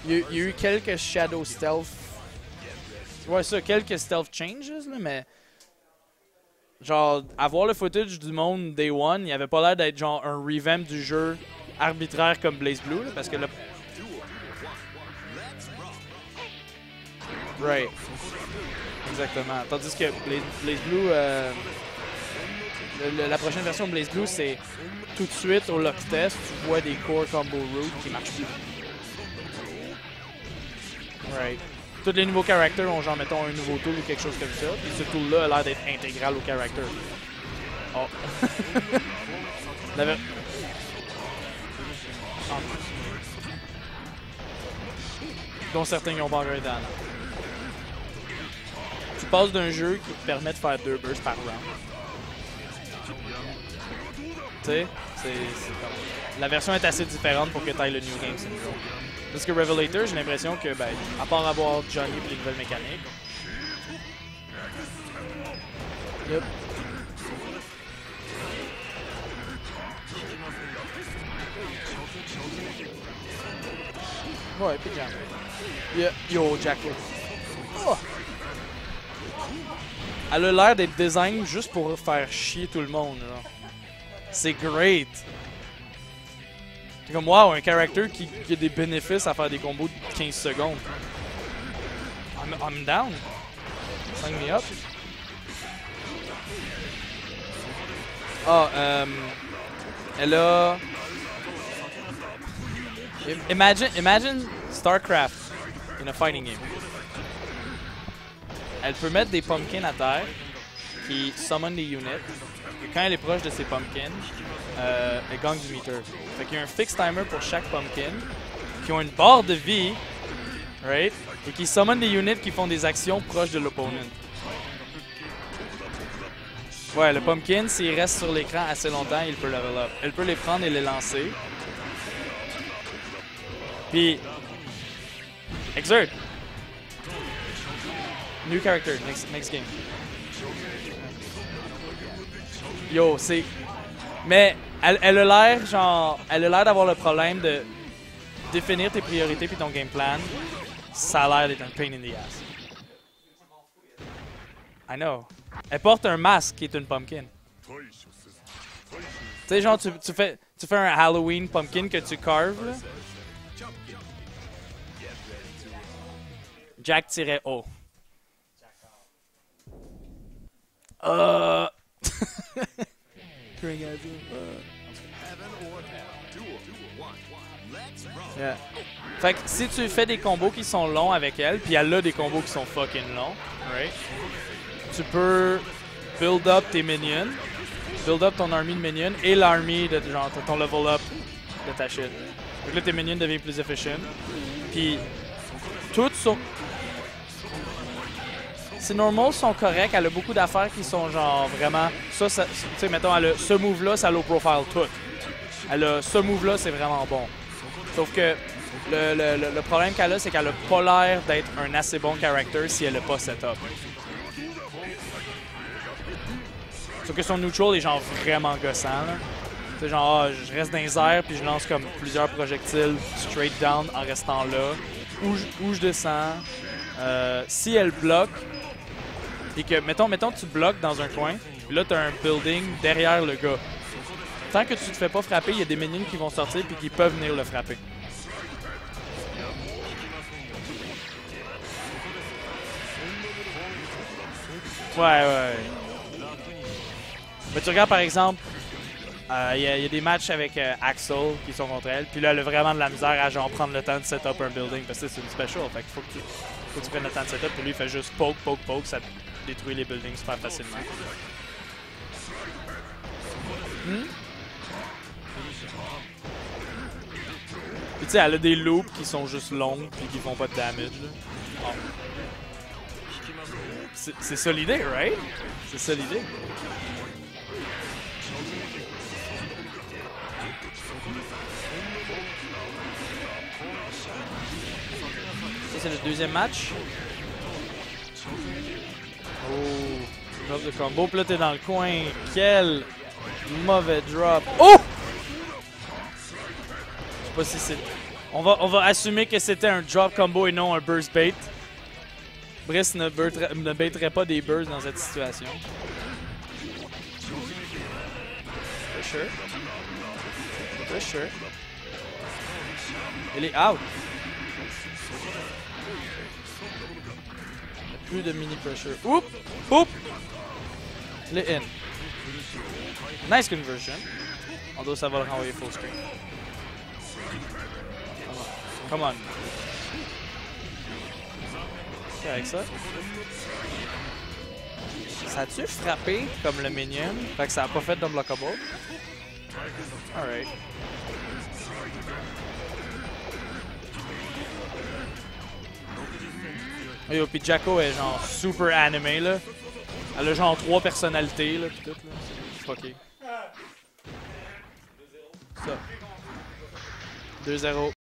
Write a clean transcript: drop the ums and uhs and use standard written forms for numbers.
Il y a eu quelques Shadow Stealth. Ouais, ça, quelques Stealth Changes, là, mais. Genre, avoir le footage du monde Day One, il avait pas l'air d'être genre un revamp du jeu arbitraire comme Blaze Blue, là, parce que le. Right. Exactement. Tandis que Blaze Blue. La prochaine version de Blaze Blue, c'est tout de suite au lock test, tu vois des core combo routes qui marchent plus. Right. Tous les nouveaux characters ont genre, mettons, un nouveau tool ou quelque chose comme ça. Puis ce tool-là a l'air d'être intégral au character. Oh. Dont certains qui ont pas encore été en. Tu passes d'un jeu qui te permet de faire 2 bursts par round. Tu sais, la version est assez différente pour que tu ailles le New Game Syndrome. Parce que Revelator, j'ai l'impression que, ben, à part avoir Johnny et les nouvelles mécaniques. Yep. Ouais, puis Jam. Yeah. Yo, Jack. Oh. Elle a l'air d'être design juste pour faire chier tout le monde, là. C'est great! C'est comme, wow, un character qui a des bénéfices à faire des combos de 15 secondes. I'm down. Sign me up. Ah, elle a... Imagine StarCraft in a fighting game. Elle peut mettre des pumpkins à terre qui summon des units. Et quand elle est proche de ces pumpkins, elle gagne du meter. Fait qu'il y a un fixed timer pour chaque pumpkin qui ont une barre de vie, right? Et qui summon des units qui font des actions proches de l'opponent. Ouais, le pumpkin, s'il reste sur l'écran assez longtemps, il peut level up. Elle peut les prendre et les lancer. Puis, Exert. New character, next game. Yo, c'est... Mais elle a l'air, genre... Elle a l'air d'avoir le problème de définir tes priorités puis ton game plan. Ça a l'air d'être un pain in the ass. I know. Elle porte un masque qui est une pumpkin. Tu sais, genre, tu fais un Halloween pumpkin que tu carves, là. Jack-O. Yeah. Fait que si tu fais des combos qui sont longs avec elle, puis elle a des combos qui sont fucking longs, right? Tu peux build up tes minions, build up ton army de minions et l'army de genre ton level up de ta shit. Donc là tes minions deviennent plus efficient. Puis toutes sont... Ses normals sont corrects, elle a beaucoup d'affaires qui sont genre vraiment... Ça tu sais, mettons, elle a ce move-là, ça low profile tout. Elle a ce move-là, c'est vraiment bon. Sauf que le problème qu'elle a, c'est qu'elle a pas l'air d'être un assez bon character si elle n'a pas setup. Sauf que son neutral est genre vraiment gossant. C'est genre, je reste dans les airs puis je lance comme plusieurs projectiles straight down en restant là. Où je descends. Si elle bloque, et que, mettons tu bloques dans un coin, puis là, tu as un building derrière le gars. Tant que tu te fais pas frapper, il y a des minions qui vont sortir puis qui peuvent venir le frapper. Ouais. Mais tu regardes par exemple, il y a des matchs avec Axel qui sont contre elle, puis là, elle a vraiment de la misère à genre prendre le temps de set up un building parce que c'est une special, fait qu'il faut que tu prennes le temps de setup, puis lui il fait juste poke, ça détruit les buildings super facilement. Puis tu sais, elle a des loops qui sont juste longues puis qui font pas de damage. Oh. C'est ça l'idée, right? C'est ça l'idée. Ça c'est le deuxième match. Oh, drop de combo. Puis là t'es dans le coin. Quel mauvais drop. Oh! Je sais pas si c'est... On va assumer que c'était un drop combo et non un burst bait. Brice ne baiterait pas des bursts dans cette situation. Pressure. Pressure. Il est out. Plus de mini pressure. Oup! Oup! Il est in. Nice conversion. Although ça va le renvoyer full screen. Come on. C'est avec ça. Ça a-tu frappé comme le minion? Fait que ça a pas fait d'unblockable? Alright. Yo, pis Jacko est genre super animé là. Elle a genre 3 personnalités là pis tout là. C'est fucké. Ça. 2-0.